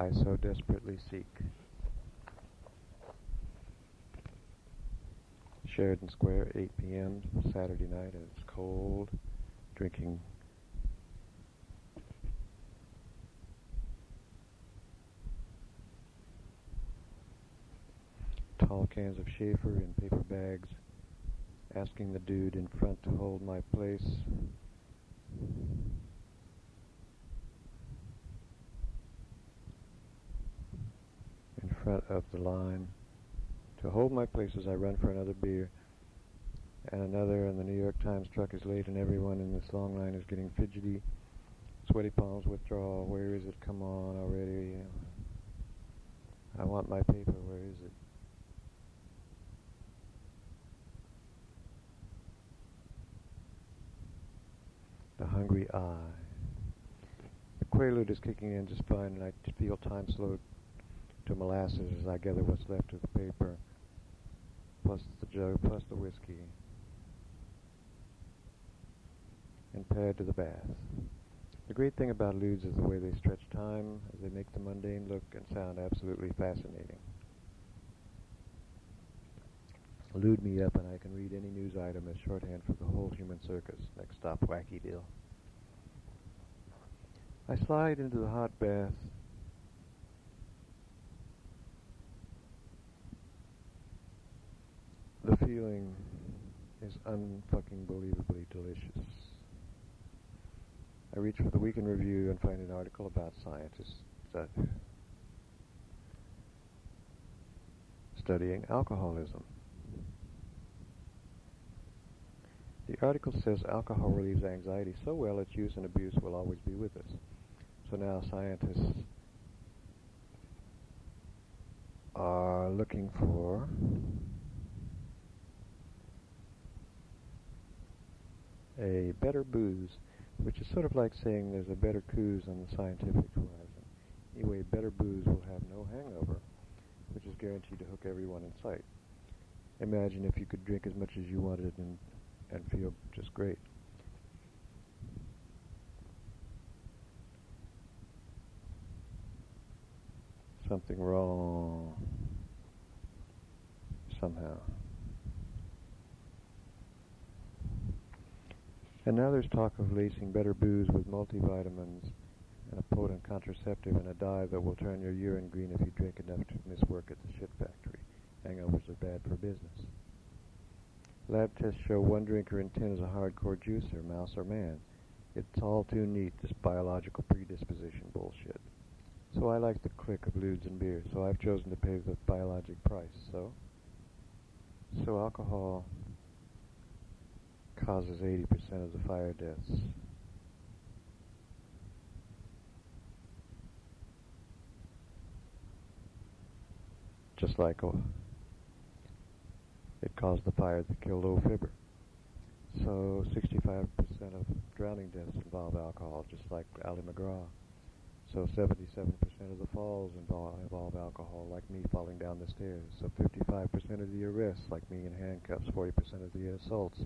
I so desperately seek. Sheridan Square, 8 p.m. Saturday night, and it's cold. Drinking tall cans of Schaefer in paper bags, asking the dude in front to hold my place. In front of the line to hold my place as I run for another beer and another, and the New York Times truck is late and everyone in this long line is getting fidgety. Sweaty palms, withdrawal. Where is it? Come on already. I want my paper. Where is it? The hungry eye. The Quaalude is kicking in just fine, and I feel time slowed to molasses as I gather what's left of the paper, plus the jug, plus the whiskey, and pad to the bath. The great thing about ludes is the way they stretch time, as they make the mundane look and sound absolutely fascinating. Lude me up and I can read any news item as shorthand for the whole human circus. Next stop, wacky deal. I slide into the hot bath. The feeling is unfucking believably delicious. I reach for the Week in Review and find an article about scientists studying alcoholism. The article says alcohol relieves anxiety so well its use and abuse will always be with us. So now scientists are looking for a better booze, which is sort of like saying there's a better cooze on the scientific horizon. Anyway, better booze will have no hangover, which is guaranteed to hook everyone in sight. Imagine if you could drink as much as you wanted and feel just great. Something wrong somehow. And now there's talk of lacing better booze with multivitamins and a potent contraceptive and a dye that will turn your urine green if you drink enough to miss work at the shit factory. Hangovers are bad for business. Lab tests show one drinker in 10 is a hardcore juicer, mouse or man. It's all too neat, this biological predisposition bullshit. So I like the click of ludes and beer, so I've chosen to pay the biologic price. So alcohol causes 80% of the fire deaths. Just like it caused the fire that killed old Fibber. So 65% of drowning deaths involve alcohol, just like Ali McGraw. So 77% of the falls involve alcohol, like me falling down the stairs. So 55% of the arrests, like me in handcuffs. 40% of the assaults,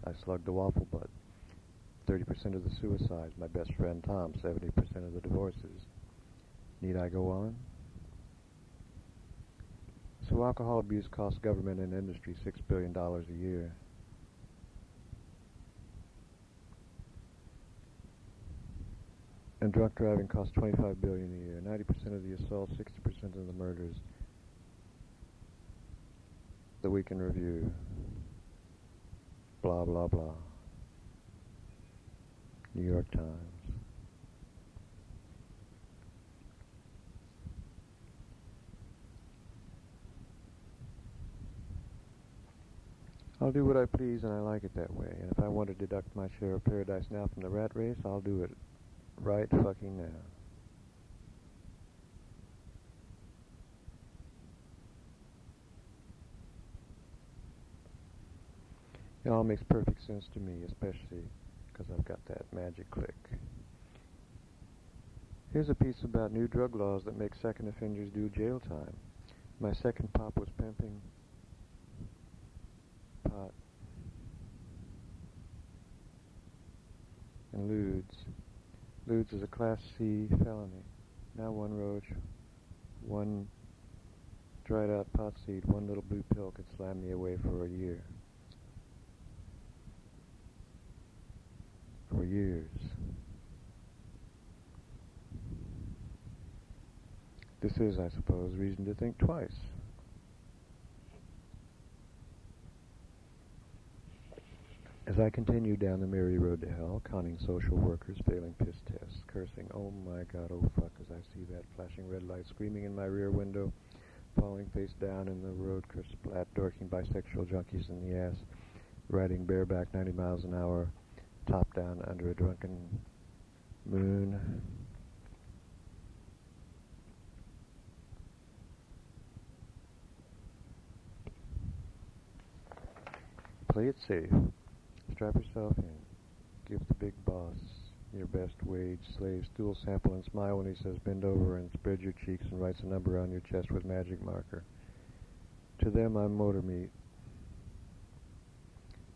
I slugged the waffle butt. 30% of the suicides, my best friend Tom. 70% of the divorces. Need I go on? So alcohol abuse costs government and industry $6 billion a year. And drunk driving costs $25 billion a year. 90% of the assaults, 60% of the murders. The Week in Review. Blah, blah, blah. New York Times. I'll do what I please, and I like it that way. And if I want to deduct my share of Paradise Now from the rat race, I'll do it right fucking now. It all makes perfect sense to me, especially because I've got that magic click. Here's a piece about new drug laws that make second offenders do jail time. My second pop was pimping pot and ludes. Ludes is a Class C felony. Now one roach, one dried out pot seed, one little blue pill could slam me away for a year. For years. This is, I suppose, reason to think twice. As I continue down the merry road to hell, conning social workers, failing piss tests, cursing, oh my God, oh fuck, as I see that flashing red light screaming in my rear window, falling face down in the road, splat, dorking bisexual junkies in the ass, riding bareback 90 miles an hour, top down under a drunken moon. Play it safe. Strap yourself in. Give the big boss your best wage slave stool sample and smile when he says bend over and spread your cheeks and writes a number on your chest with magic marker. To them I'm motor meat.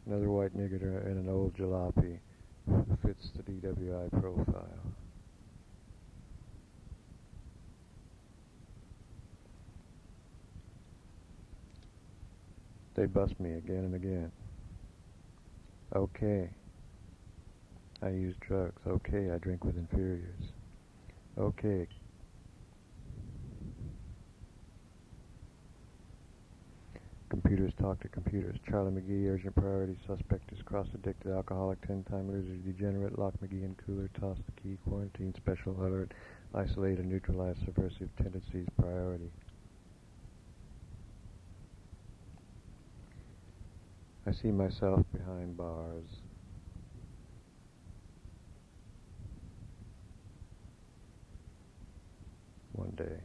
Another white nigger and an old jalopy who fits the WW8 profile. They bust me again and again. Okay. I use drugs. Okay, I drink with inferiors. Okay. Computers talk to computers. Charlie McGee, urgent priority, suspect is cross-addicted, alcoholic, 10-time loser, degenerate, lock McGee in cooler, toss the key, quarantine, special alert, isolate and neutralize subversive tendencies, priority. I see myself behind bars. One day.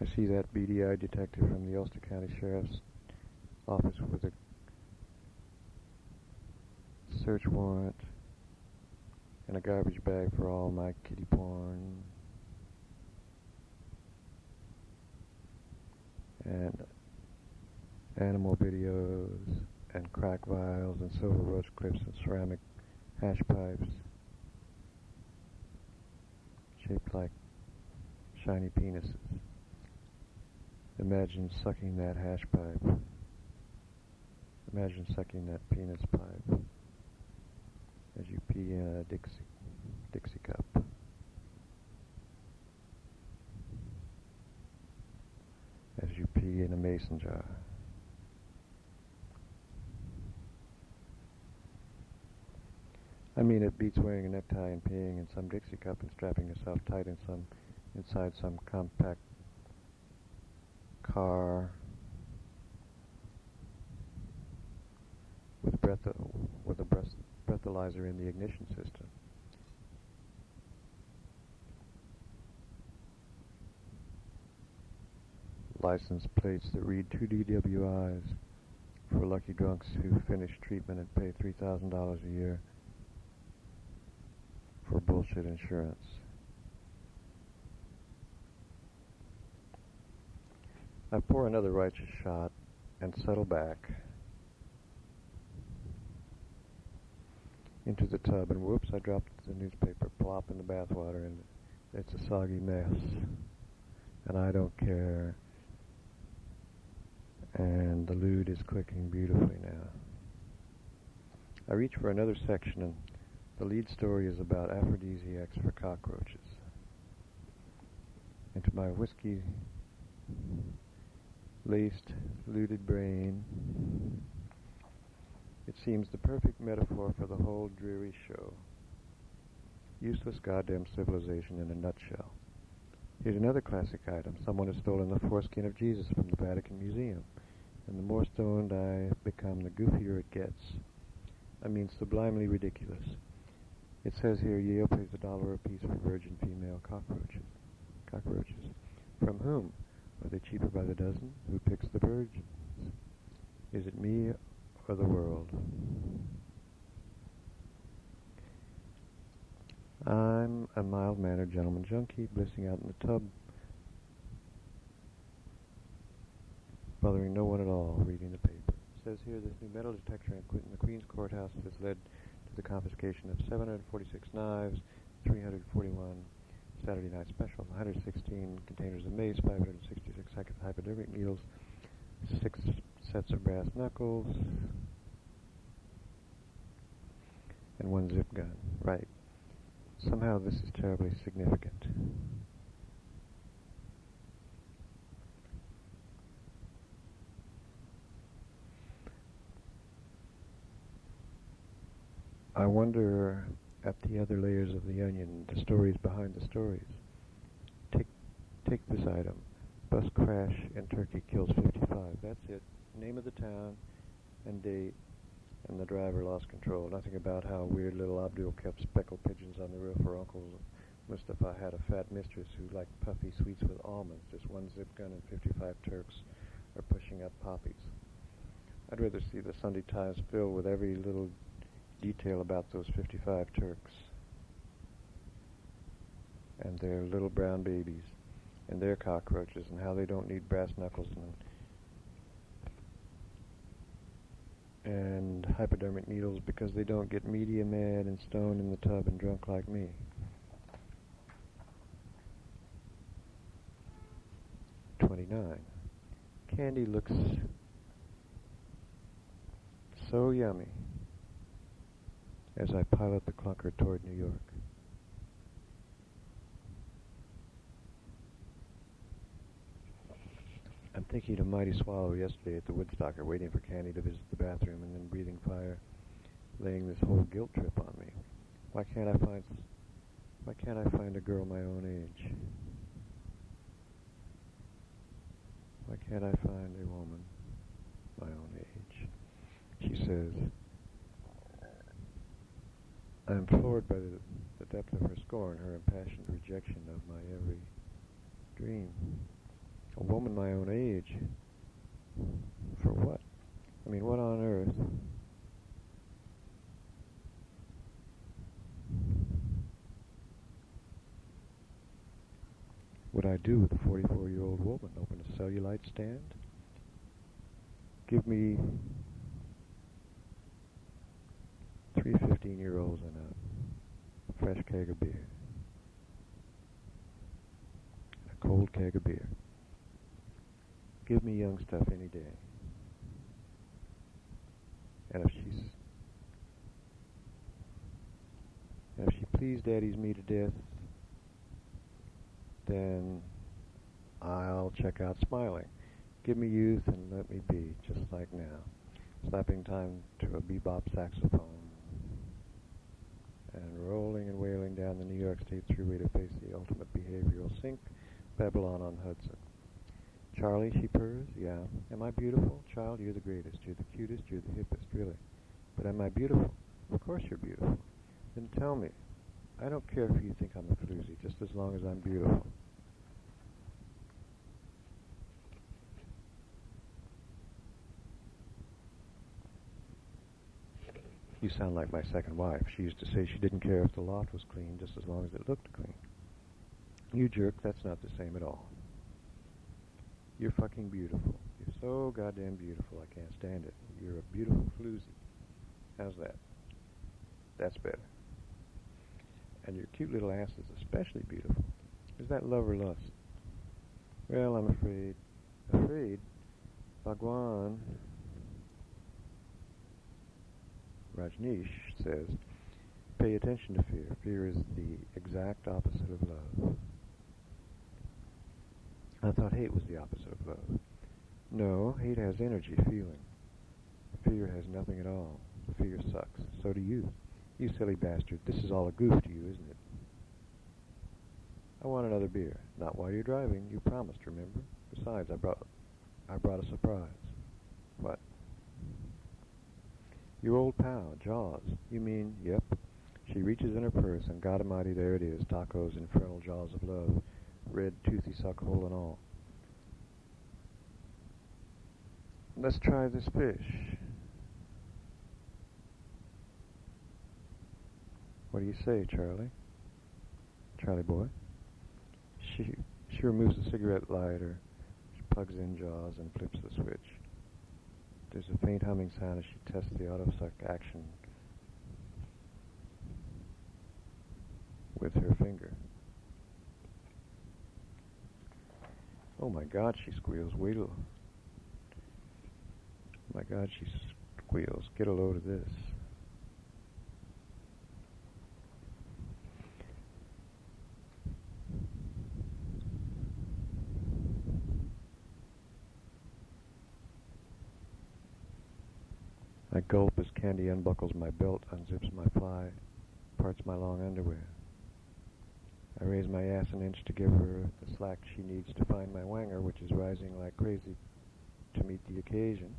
I see that beady-eyed detective from the Ulster County Sheriff's Office with a search warrant and a garbage bag for all my kiddie porn and animal videos and crack vials and silver roach clips and ceramic hash pipes shaped like shiny penises. Imagine sucking that hash pipe. Imagine sucking that penis pipe as you pee in a Dixie cup. As you pee in a mason jar. I mean, it beats wearing a necktie and peeing in some Dixie cup and strapping yourself tight inside some compact car with a breathalyzer in the ignition system. License plates that read 2 DWIs for lucky drunks who finish treatment and pay $3,000 a year for bullshit insurance. I pour another righteous shot and settle back into the tub, and whoops, I dropped the newspaper plop in the bathwater, and it's a soggy mess. And I don't care. And the lewd is clicking beautifully now. I reach for another section, and the lead story is about aphrodisiacs for cockroaches. Into my whiskey-laced, looted brain, it seems the perfect metaphor for the whole dreary show. Useless goddamn civilization in a nutshell. Here's another classic item. Someone has stolen the foreskin of Jesus from the Vatican Museum. And the more stoned I become, the goofier it gets. I mean, sublimely ridiculous. It says here, Yale pays $1 apiece for virgin female cockroaches. Cockroaches. From whom? Are they cheaper by the dozen? Who picks the virgins? Is it me or the world? I'm a mild-mannered gentleman junkie, blissing out in the tub, bothering no one at all, reading the paper. It says here this new metal detector in the Queen's Courthouse has led to the confiscation of 746 knives, 341 Saturday night special, 116 containers of mace, 566 hypodermic needles, 6 sets of brass knuckles, and 1 zip gun. Right. Somehow this is terribly significant. I wonder at the other layers of the onion, the stories behind the stories. Take this item. Bus crash in Turkey kills 55. That's it. Name of the town and date, and the driver lost control. Nothing about how weird little Abdul kept speckled pigeons on the roof, or Uncle Mustafa had a fat mistress who liked puffy sweets with almonds. Just 1 zip gun and 55 Turks are pushing up poppies. I'd rather see the Sunday Times filled with every little detail about those 55 Turks and their little brown babies and their cockroaches and how they don't need brass knuckles and hypodermic needles because they don't get media mad and stoned in the tub and drunk like me. $29. Candy looks so yummy as I pilot the clunker toward New York. I'm thinking of Mighty Swallow yesterday at the Woodstocker, waiting for Candy to visit the bathroom and then breathing fire, laying this whole guilt trip on me. Why can't I find a girl my own age? Why can't I find a woman my own age? She says, I am floored by the depth of her scorn, her impassioned rejection of my every dream. A woman my own age? For what? I mean, what on earth? Would I do with a 44-year-old woman? Open a cellulite stand? Give me 3 15-year-olds and a fresh keg of beer. A cold keg of beer. Give me young stuff any day. And if she please daddies me to death, then I'll check out smiling. Give me youth and let me be, just like now. Slapping time to a bebop saxophone and rolling and wailing down the New York State Thruway to face the ultimate behavioral sink, Babylon on Hudson. Charlie, she purrs, yeah. Am I beautiful? Child, you're the greatest. You're the cutest. You're the hippest, really. But am I beautiful? Of course you're beautiful. Then tell me. I don't care if you think I'm a floozy, just as long as I'm beautiful. You sound like my second wife. She used to say she didn't care if the lot was clean, just as long as it looked clean. You jerk, that's not the same at all. You're fucking beautiful. You're so goddamn beautiful, I can't stand it. You're a beautiful floozy. How's that? That's better. And your cute little ass is especially beautiful. Is that love or lust? Well, I'm afraid. Afraid? Bhagwan Rajneesh says, pay attention to fear. Fear is the exact opposite of love. I thought hate was the opposite of love. No, hate has energy, feeling. Fear has nothing at all. Fear sucks. So do you. You silly bastard. This is all a goof to you, isn't it? I want another beer. Not while you're driving. You promised, remember? Besides, I brought a surprise. What? Your old pal, Jaws. You mean, yep. She reaches in her purse, and God Almighty, there it is. Tacos, infernal jaws of love. Red, toothy suck hole and all. Let's try this fish. What do you say, Charlie? Charlie boy? She removes the cigarette lighter, she plugs in Jaws and flips the switch. There's a faint humming sound as she tests the auto-suck action. with her finger. Oh my God, she squeals. Wheedle. My God, she squeals. Get a load of this. I gulp as Candy unbuckles my belt, unzips my fly, parts my long underwear. I raise my ass an inch to give her the slack she needs to find my wanger, which is rising like crazy to meet the occasion.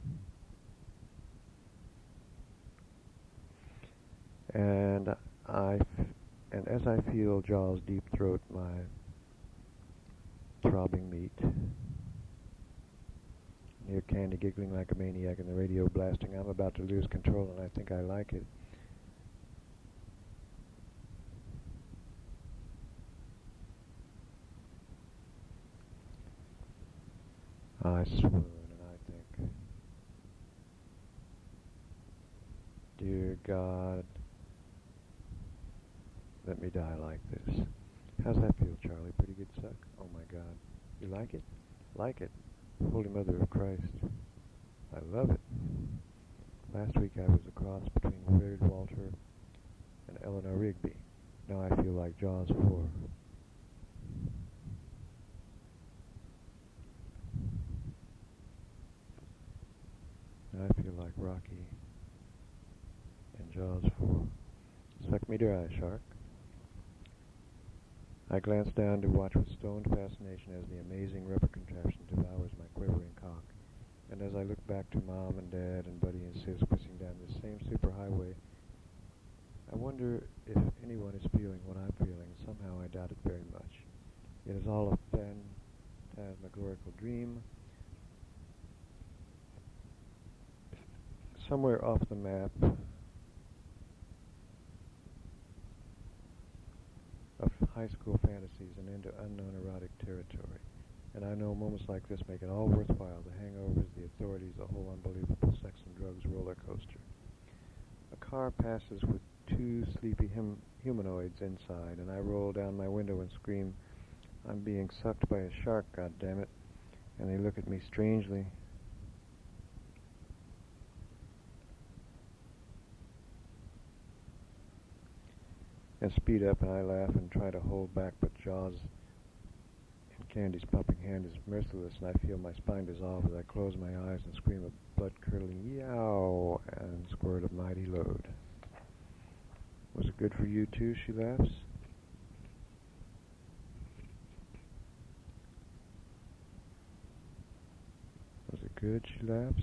And as I feel Jaws deep throat my throbbing meat, near Candy giggling like a maniac and the radio blasting, I'm about to lose control, and I think I like it. I swoon and I think, dear God, let me die like this. How's that feel, Charlie? Pretty good suck? Oh my God. You like it? Like it. Holy Mother of Christ. I love it. Last week I was a cross between Weird Walter and Eleanor Rigby. Now I feel like Jaws 4. Now I feel like Rocky and Jaws 4. Suck me dry, shark. I glance down to watch with stoned fascination as the amazing rubber contraption devours my quivering cock. And as I look back to Mom and Dad and Buddy and Sis pushing down this same superhighway, I wonder if anyone is feeling what I'm feeling. Somehow I doubt it very much. It is all a phantasmagorical dream. Somewhere off the map of high school fantasies and into unknown erotic territory. And I know moments like this make it all worthwhile. The hangovers, the authorities, the whole unbelievable sex and drugs roller coaster. A car passes with two sleepy humanoids inside, and I roll down my window and scream, I'm being sucked by a shark, goddammit. And they look at me strangely. And speed up, and I laugh and try to hold back, but Jaws in Candy's pumping hand is merciless, and I feel my spine dissolve as I close my eyes and scream a blood-curdling yow and squirt a mighty load. Was it good for you too, she laughs. Was it good, she laughs.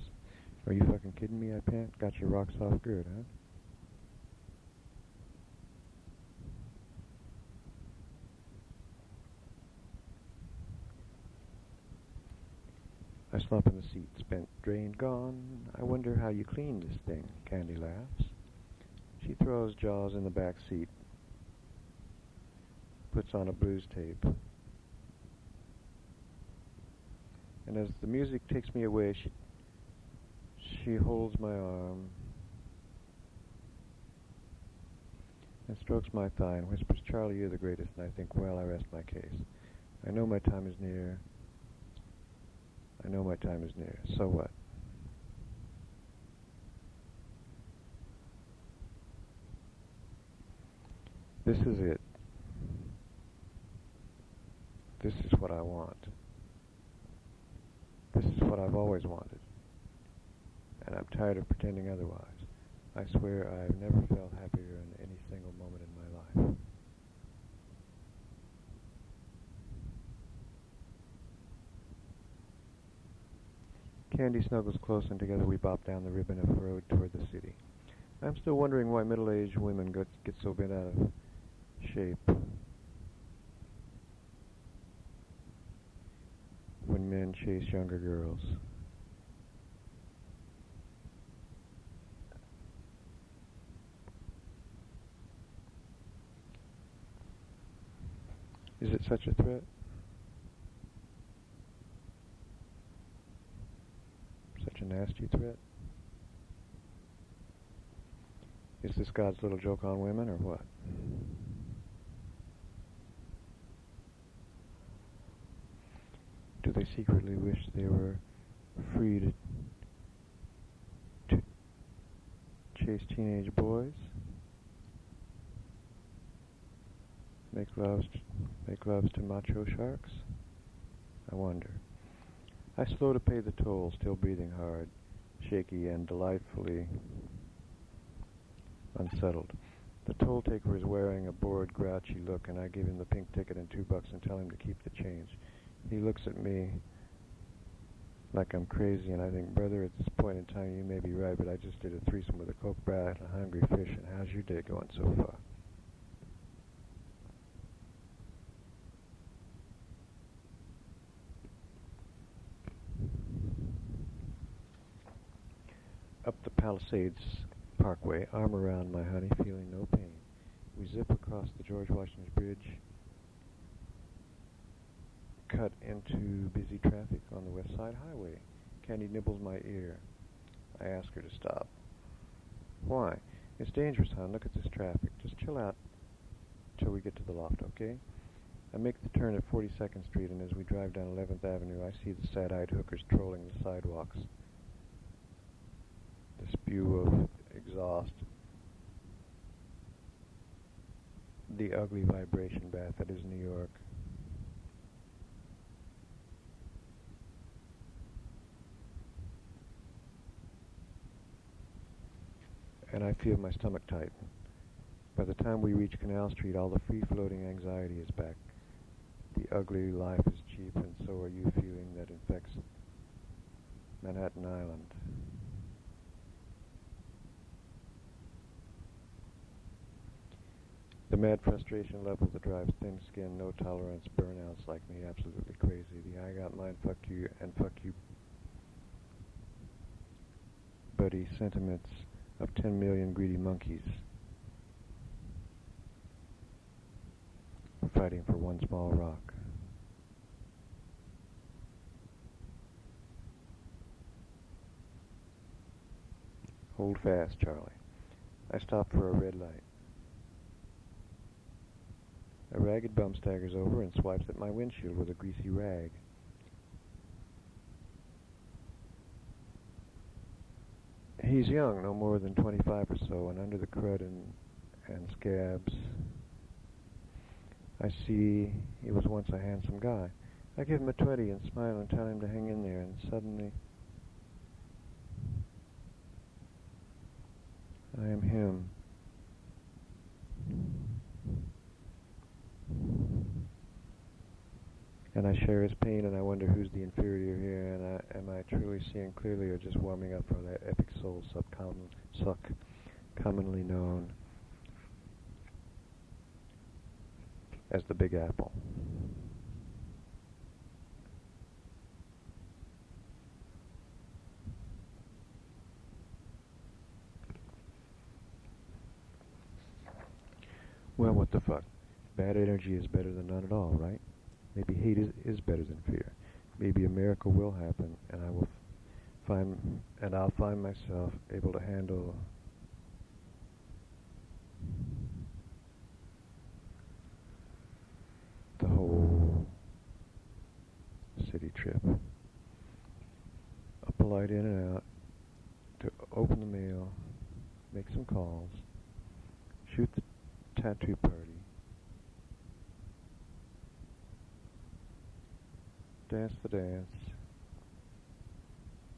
Are you fucking kidding me, I pant? Got your rocks off good, huh? I slump in the seat, spent, drained, gone. I wonder how you clean this thing, Candy laughs. She throws Jaws in the back seat, puts on a blues tape. And as the music takes me away, she holds my arm and strokes my thigh and whispers, Charlie, you're the greatest. And I think, well, I rest my case. I know my time is near. I know my time is near. So what? This is it. This is what I want. This is what I've always wanted. And I'm tired of pretending otherwise. I swear I've never felt happier in any single moment in my life. Candy snuggles close, and together we bop down the ribbon of road toward the city. I'm still wondering why middle-aged women get so bent out of shape when men chase younger girls. Is it such a threat? Such a nasty threat? Is this God's little joke on women, or what? they secretly wish they were free to chase teenage boys, make loves to macho sharks? I wonder. I slow to pay the toll, still breathing hard, shaky and delightfully unsettled. The toll taker is wearing a bored, grouchy look, and I give him the pink ticket and $2 and tell him to keep the change. He looks at me like I'm crazy, and I think, brother, at this point in time you may be right, but I just did a threesome with a Coke brat and a hungry fish, and how's your day going so far? Up the Palisades Parkway, arm around my honey, feeling no pain. We zip across the George Washington Bridge, cut into busy traffic on the West Side Highway. Candy nibbles my ear. I ask her to stop. Why? It's dangerous, hon. Look at this traffic. Just chill out till we get to the loft, okay? I make the turn at 42nd Street, and as we drive down 11th Avenue, I see the sad-eyed hookers trolling the sidewalks. The spew of exhaust, the ugly vibration bath that is New York. And I feel my stomach tighten. By the time we reach Canal Street, all the free-floating anxiety is back. The ugly life is cheap, and so are you feeling that infects Manhattan Island. The mad frustration level that drives thin skin, no tolerance, burnouts like me absolutely crazy. The I got mine, fuck you, and fuck you, buddy sentiments of 10 million greedy monkeys fighting for one small rock. Hold fast, Charlie. I stop for a red light. A ragged bum staggers over and swipes at my windshield with a greasy rag. He's young, no more than 25 or so, and under the crud and scabs, I see he was once a handsome guy. I give him a 20 and smile and tell him to hang in there, and suddenly I am him. And I share his pain, and I wonder who's the inferior here, and am I truly seeing clearly or just warming up for that epic soul suck commonly known as the Big Apple. Well, what the fuck? Bad energy is better than none at all, right? Maybe hate is better than fear. Maybe a miracle will happen, and I'll find myself able to handle the whole city trip. A polite in and out, to open the mail, make some calls, shoot the tattoo party, dance the dance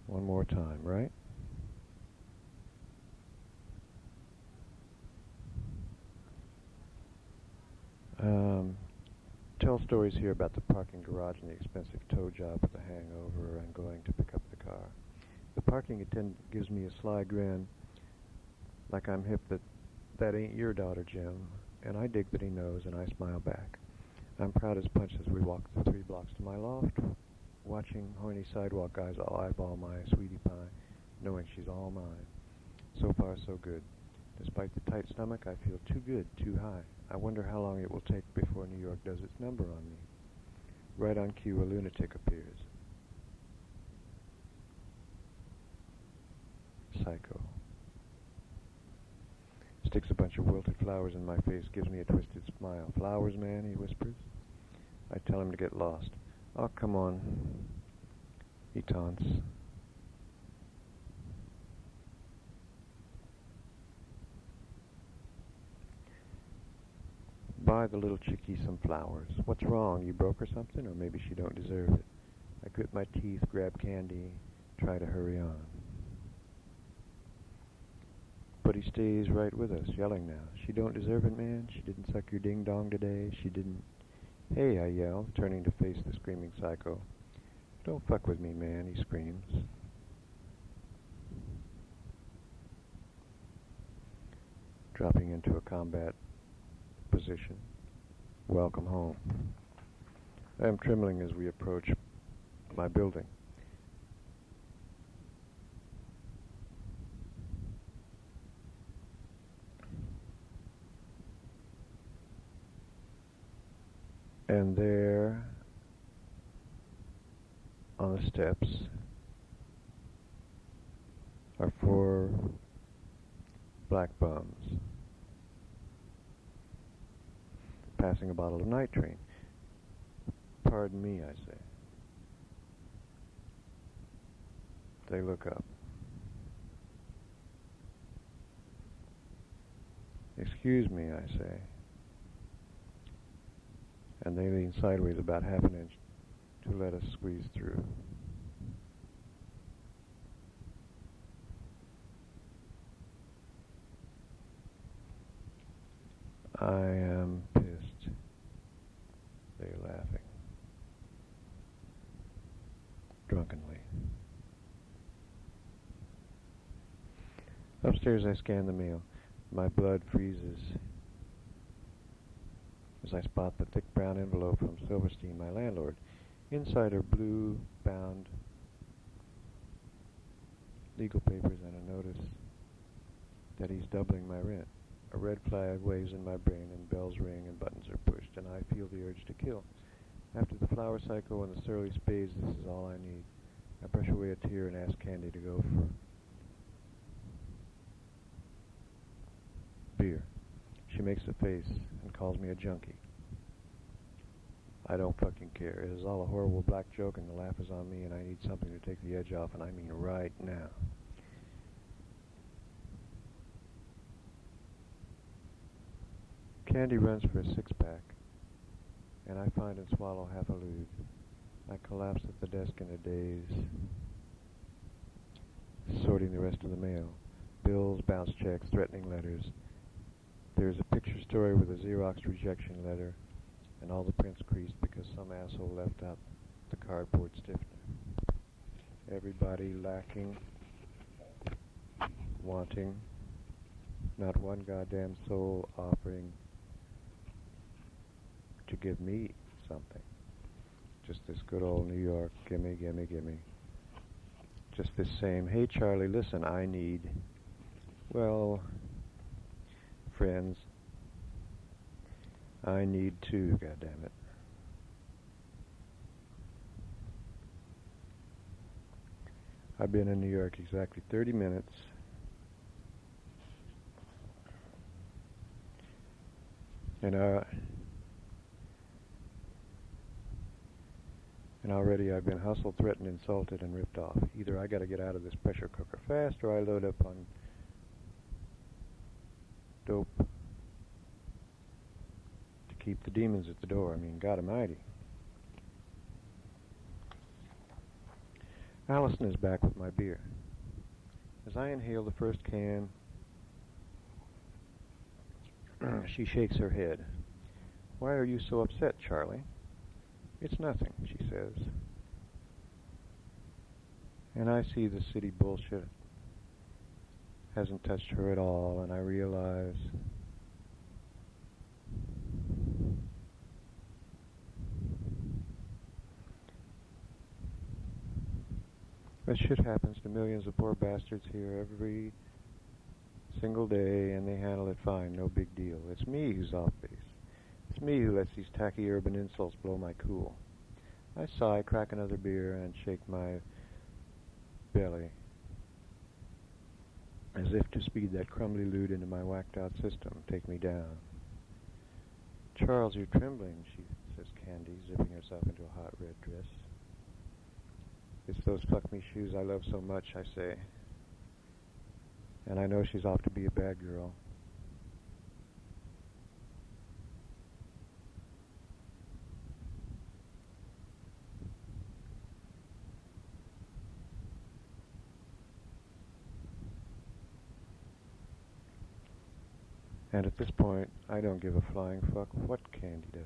one more time, right? Tell stories here about the parking garage and the expensive tow job with the hangover and going to pick up the car. The parking attendant gives me a sly grin, like I'm hip that ain't your daughter, Jim, and I dig that he knows, and I smile back. I'm proud as punch as we walk the 3 blocks to my loft, watching horny sidewalk guys all eyeball my sweetie pie, knowing she's all mine. So far, so good. Despite the tight stomach, I feel too good, too high. I wonder how long it will take before New York does its number on me. Right on cue, a lunatic appears. Psycho. Sticks a bunch of wilted flowers in my face, gives me a twisted smile. Flowers, man, he whispers. I tell him to get lost. Oh, come on, he taunts. Buy the little chickie some flowers. What's wrong? You broke her something? Or maybe she don't deserve it. I grit my teeth, grab candy, try to hurry on. But he stays right with us, yelling now. She don't deserve it, man. She didn't suck your ding-dong today. She didn't... Hey, I yell, turning to face the screaming psycho. Don't fuck with me, man, he screams. Dropping into a combat position. Welcome home. I am trembling as we approach my building. And there, on the steps, are 4 black bums passing a bottle of nitrate. Pardon me, I say. They look up. Excuse me, I say. And they lean sideways about half an inch to let us squeeze through. I am pissed. They're laughing. Drunkenly. Upstairs I scan the mail. My blood freezes as I spot the thick brown envelope from Silverstein, my landlord. Inside are blue-bound legal papers and a notice that he's doubling my rent. A red flag waves in my brain and bells ring and buttons are pushed and I feel the urge to kill. After the flower cycle and the surly spades, this is all I need. I brush away a tear and ask Candy to go for beer. She makes a face and calls me a junkie. I don't fucking care. It is all a horrible black joke and the laugh is on me and I need something to take the edge off, and I mean right now. Candy runs for a six-pack and I find and swallow half a lewd. I collapse at the desk in a daze, sorting the rest of the mail. Bills, bounce checks, threatening letters. There's a picture story with a Xerox rejection letter and all the prints creased because some asshole left out the cardboard stiffener. Everybody lacking, wanting, not one goddamn soul offering to give me something. Just this good old New York, gimme, gimme, gimme. Just this same, hey Charlie, listen, I need, well, friends, I need too, goddammit. I've been in New York exactly 30 minutes. And already I've been hustled, threatened, insulted, and ripped off. Either I gotta get out of this pressure cooker fast, or I load up on dope to keep the demons at the door. I mean, God Almighty. Allison is back with my beer. As I inhale the first can, she shakes her head. Why are you so upset, Charlie? It's nothing, she says. And I see the city bullshit hasn't touched her at all, and I realize that shit happens to millions of poor bastards here every single day, and they handle it fine, no big deal. It's me who's off base. It's me who lets these tacky urban insults blow my cool. I sigh, crack another beer, and shake my belly, as if to speed that crumbly lewd into my whacked-out system, take me down. Charles, you're trembling, she says candy, zipping herself into a hot red dress. It's those fuck me shoes I love so much, I say. And I know she's off to be a bad girl. And at this point, I don't give a flying fuck what Candy does.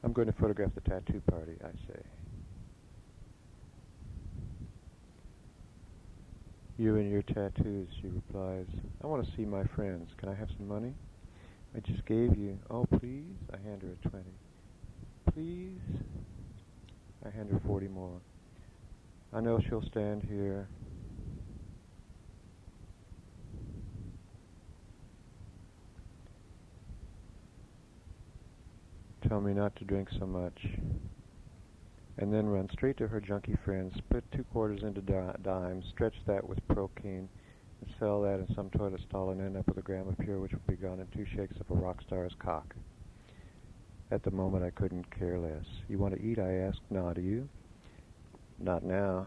I'm going to photograph the tattoo party, I say. You and your tattoos, she replies. I want to see my friends. Can I have some money? I just gave you. Oh, please? I hand her a 20. Please? I hand her 40 more. I know she'll stand here. Tell me not to drink so much. And then run straight to her junkie friends, split 2 quarters into dimes, stretch that with procaine, and sell that in some toilet stall and end up with a gram of pure which will be gone in 2 shakes of a rock star's cock. At the moment I couldn't care less. You want to eat, I asked. No, do you? Not now.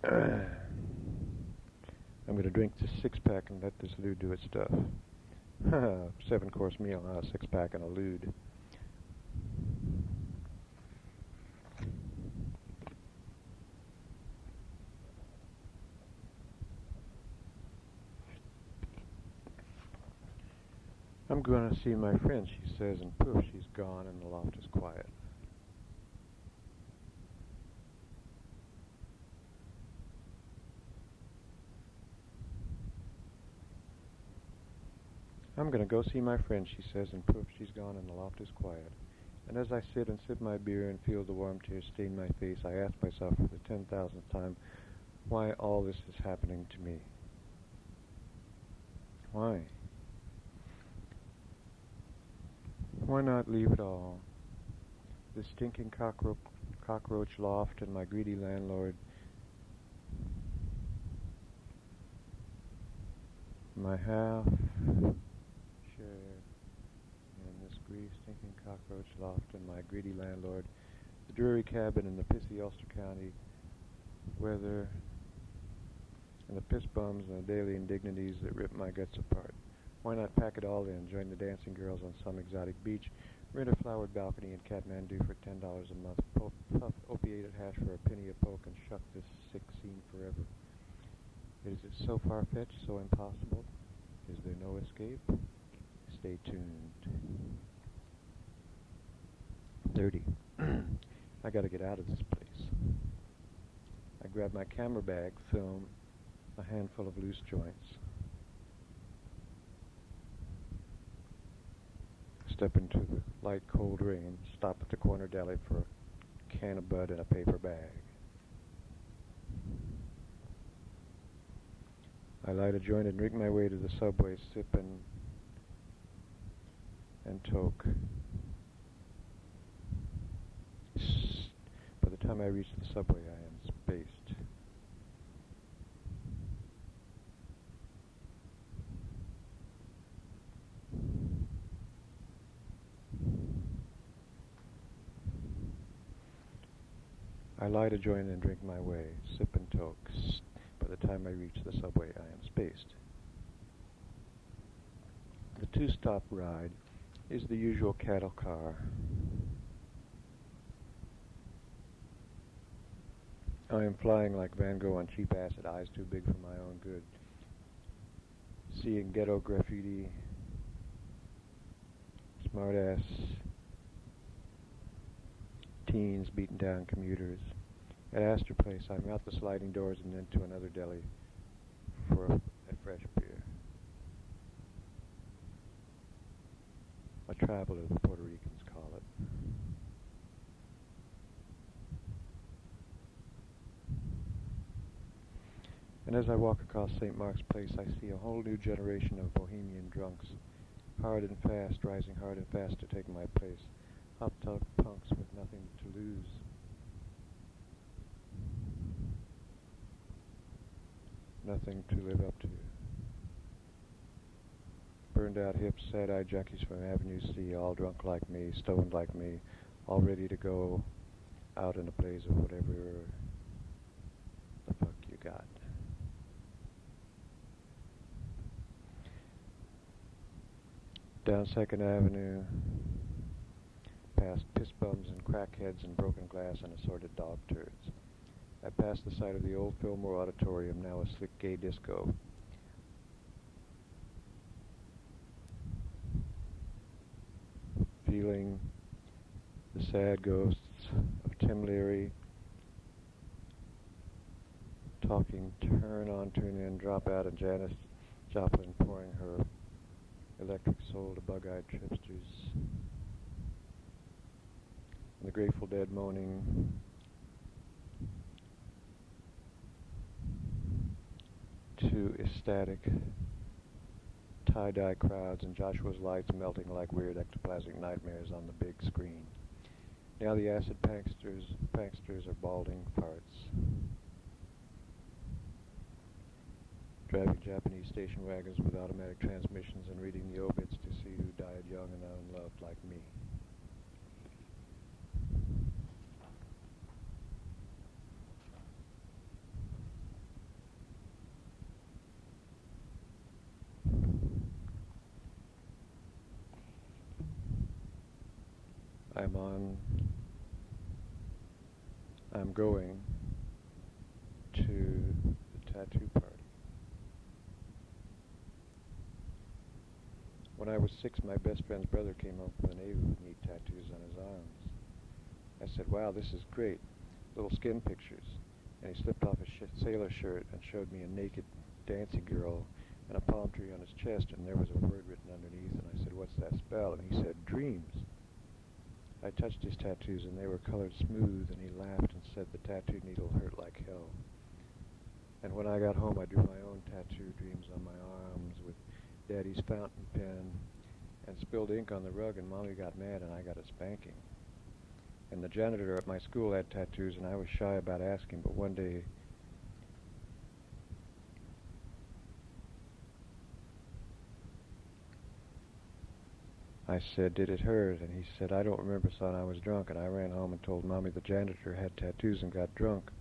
I'm going to drink this 6-pack and let this lewd do its stuff. 7-course meal, not a 6-pack and a lewd. I'm going to see my friend, she says, and poof, she's gone and the loft is quiet. I'm going to go see my friend, she says, and poof, she's gone and the loft is quiet. And as I sit and sip my beer and feel the warm tears stain my face, I ask myself for the 10,000th time why all this is happening to me. Why? Why not leave it all? This stinking cockroach loft and my greedy landlord, my half share in this greasy stinking cockroach loft and my greedy landlord, the dreary cabin in the pissy Ulster County weather, and the piss bums and the daily indignities that rip my guts apart. Why not pack it all in, join the dancing girls on some exotic beach, rent a flowered balcony in Kathmandu for $10 a month, puff opiated hash for a penny a poke, and shuck this sick scene forever? Is it so far-fetched, so impossible? Is there no escape? Stay tuned. 30. I gotta get out of this place. I grab my camera bag, film, a handful of loose joints. Step into the light cold rain, stop at the corner deli for a can of Bud in a paper bag. I light a joint and drink my way to the subway, sip and toke. By the time I reach the subway, I am spaced. I light a joint and drink my way, sip and toke. By the time I reach the subway, I am spaced. The 2-stop ride is the usual cattle car. I am flying like Van Gogh on cheap acid, eyes too big for my own good. Seeing ghetto graffiti, smart-ass teens beating down commuters. At Astor Place, I'm out the sliding doors and into another deli for a fresh beer. A traveler, the Puerto Ricans call it. And as I walk across St. Mark's Place, I see a whole new generation of bohemian drunks, hard and fast, rising hard and fast to take my place. Hop-top punks with nothing to lose. Nothing to live up to. burned out hips, sad-eyed junkies from Avenue C, all drunk like me, stoned like me, all ready to go out in a blaze of whatever the fuck you got. Down 2nd Avenue, past piss bums and crackheads and broken glass and assorted dog turds. I passed the site of the old Fillmore Auditorium, now a slick gay disco. Feeling the sad ghosts of Tim Leary talking turn on, turn in, drop out, and Janis Joplin pouring her electric soul to bug-eyed tripsters. And the Grateful Dead moaning to ecstatic tie-dye crowds and Joshua's lights melting like weird ectoplasmic nightmares on the big screen. Now the acid pranksters are balding farts. Driving Japanese station wagons with automatic transmissions and reading the obits to see who died young and unloved like me. I'm going to the tattoo party. When I was 6, my best friend's brother came home from the Navy with neat tattoos on his arms. I said, "Wow, this is great. Little skin pictures." And he slipped off his sailor shirt and showed me a naked dancing girl and a palm tree on his chest, and there was a word written underneath, and I said, "What's that spell?" And he said, "Dreams." I touched his tattoos, and they were colored smooth, and he laughed and said the tattoo needle hurt like hell. And when I got home, I drew my own tattoo dreams on my arms with Daddy's fountain pen and spilled ink on the rug, and Mommy got mad, and I got a spanking. And the janitor at my school had tattoos, and I was shy about asking, but one day I said, "Did it hurt?" And he said, "I don't remember, son, I was drunk." And I ran home and told Mommy the janitor had tattoos and got drunk.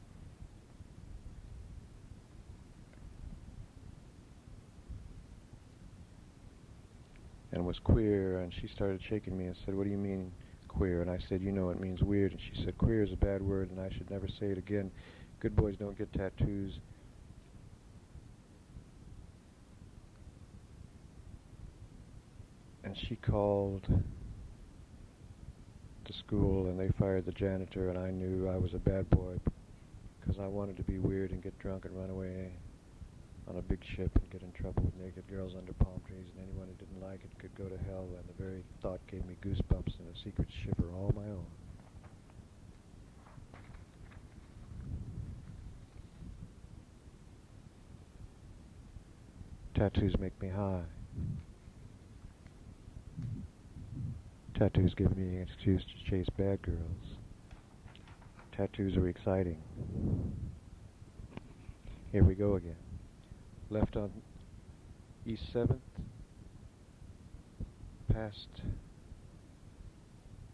And was queer, and she started shaking me and said, "What do you mean, queer?" And I said, "You know, it means weird." And she said, "Queer is a bad word, and I should never say it again. Good boys don't get tattoos." And she called to school, and they fired the janitor, and I knew I was a bad boy because I wanted to be weird and get drunk and run away on a big ship and get in trouble with naked girls under palm trees, and anyone who didn't like it could go to hell, and the very thought gave me goosebumps and a secret shiver all my own. Tattoos make me high. Tattoos give me an excuse to chase bad girls. Tattoos are exciting. Here we go again. Left on East 7th, past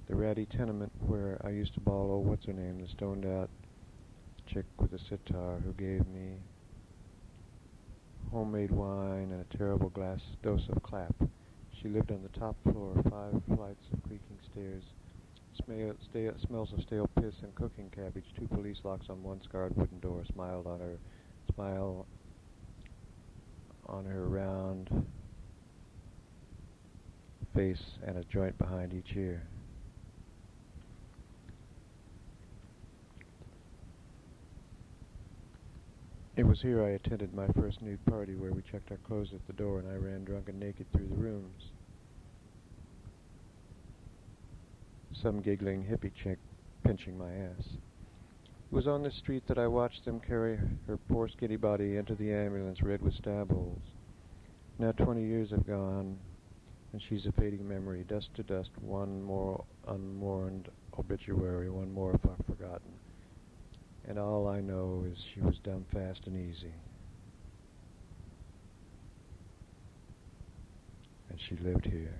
the ratty tenement where I used to ball old what's-her-name, the stoned-out chick with a sitar who gave me homemade wine and a terrible glass dose of clap. She lived on the top floor, 5 flights of creaking stairs, smells of stale piss and cooking cabbage, 2 police locks on one scarred wooden door, smile on her round face and a joint behind each ear. It was here I attended my first nude party, where we checked our clothes at the door and I ran drunk and naked through the rooms. Some giggling hippie chick pinching my ass. It was on this street that I watched them carry her poor skinny body into the ambulance red with stab holes. Now 20 years have gone, and she's a fading memory, dust to dust, one more unmourned obituary, one more forgotten. And all I know is she was done fast and easy. and she lived here.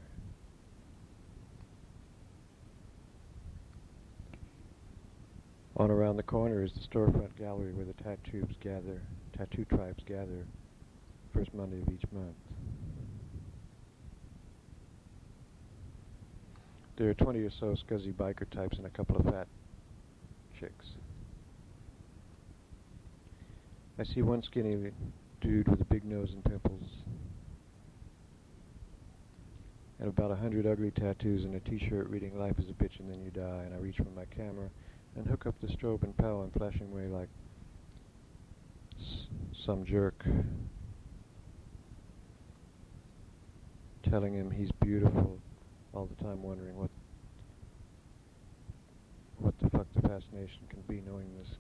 On around the corner is the storefront gallery where the tattoo tribes gather first Monday of each month. There are 20 or so scuzzy biker types and a couple of fat chicks. I see one skinny dude with a big nose and pimples, and about 100 ugly tattoos and a t-shirt reading "Life is a bitch and then you die," and I reach for my camera and hook up the strobe and pow, I'm flashing away like some jerk, telling him he's beautiful, all the time wondering what the fuck the fascination can be, knowing this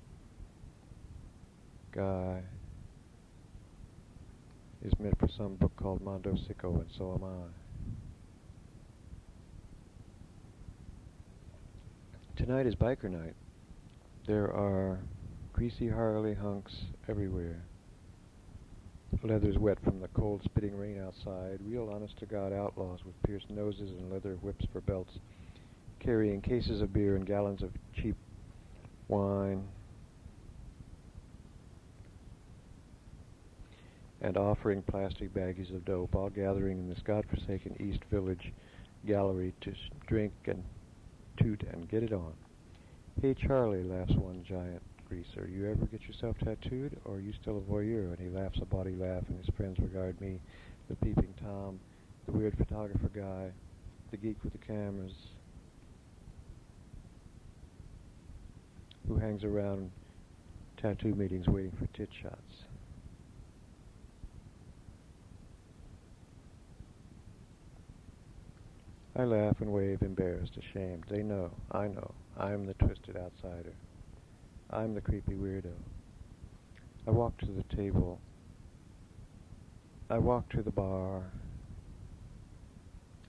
guy is meant for some book called Mondo Sicko, and so am I. Tonight is biker night. There are greasy Harley hunks everywhere. Leather's wet from the cold spitting rain outside. Real honest-to-God outlaws with pierced noses and leather whips for belts, carrying cases of beer and gallons of cheap wine, and offering plastic baggies of dope, all gathering in this godforsaken East Village gallery to drink and toot and get it on. "Hey, Charlie," laughs one giant greaser, "you ever get yourself tattooed, or are you still a voyeur?" And he laughs a body laugh, and his friends regard me, the peeping Tom, the weird photographer guy, the geek with the cameras, who hangs around tattoo meetings waiting for tit shots. I laugh and wave, embarrassed, ashamed. They know, I know, I'm the twisted outsider. I'm the creepy weirdo. I walk to the table. I walk to the bar.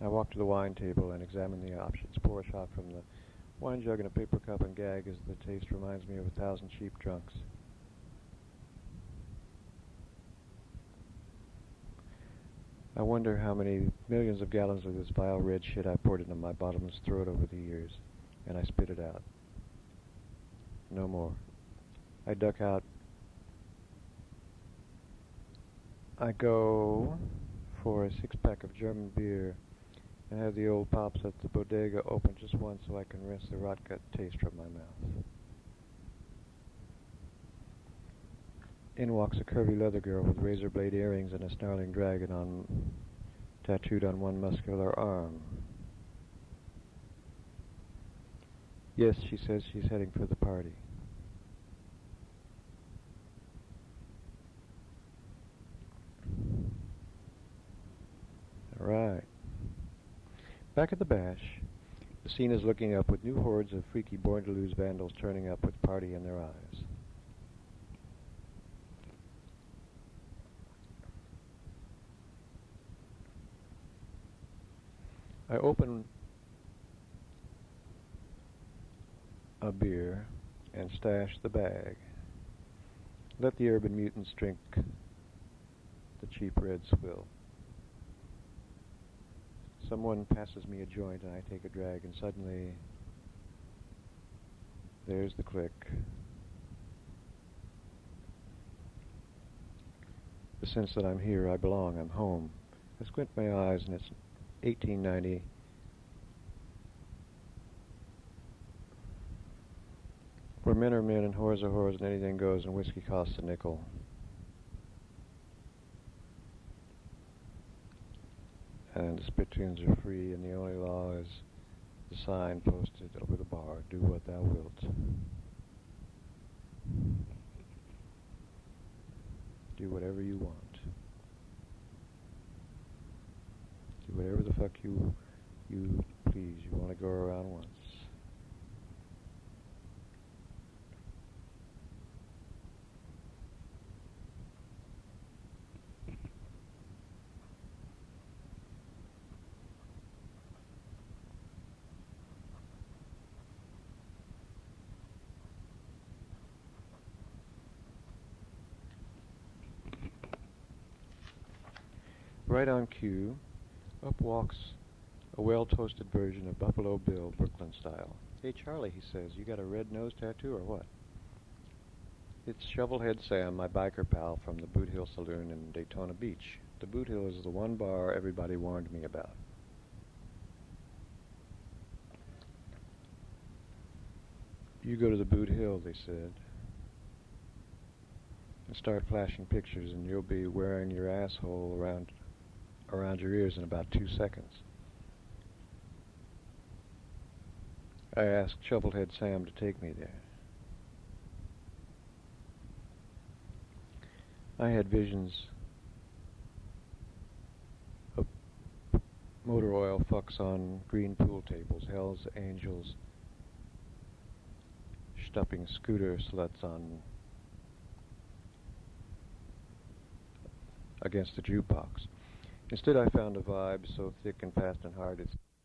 I walk to the wine table and examine the options. Pour a shot from the wine jug in a paper cup and gag as the taste reminds me of 1,000 cheap drunks. I wonder how many millions of gallons of this vile red shit I poured into my bottomless throat over the years, and I spit it out. No more. I duck out. I go for a 6-pack of German beer and have the old pops at the bodega open just once so I can rinse the rot gut taste from my mouth. In walks a curvy leather girl with razor blade earrings and a snarling dragon tattooed on one muscular arm. Yes, she says she's heading for the party. All right. Back at the bash, the scene is looking up with new hordes of freaky born-to-lose vandals turning up with party in their eyes. I open a beer and stash the bag. Let the urban mutants drink the cheap red swill. Someone passes me a joint and I take a drag, and suddenly there's the click. The sense that I'm here, I belong, I'm home. I squint my eyes and it's 1890. Where men are men and whores are whores and anything goes and whiskey costs a nickel. And the spittoons are free and the only law is the sign posted over the bar, "Do what thou wilt." Do whatever you want. Do whatever the fuck you please. You want to go around once. Right on cue, Up walks a well-toasted version of Buffalo Bill, Brooklyn style. "Hey, Charlie," he says, "you got a red nose tattoo or what?" It's Shovelhead Sam, my biker pal from the Boot Hill Saloon in Daytona Beach. The Boot Hill is the one bar everybody warned me about. "You go to the Boot Hill," they said, "and start flashing pictures and you'll be wearing your asshole around your ears in about 2 seconds. I asked Shovelhead Sam to take me there. I had visions of motor oil fucks on green pool tables, Hell's Angels stuffing scooter sluts on against the jukebox. Instead, I found a vibe so thick and fast and hard it's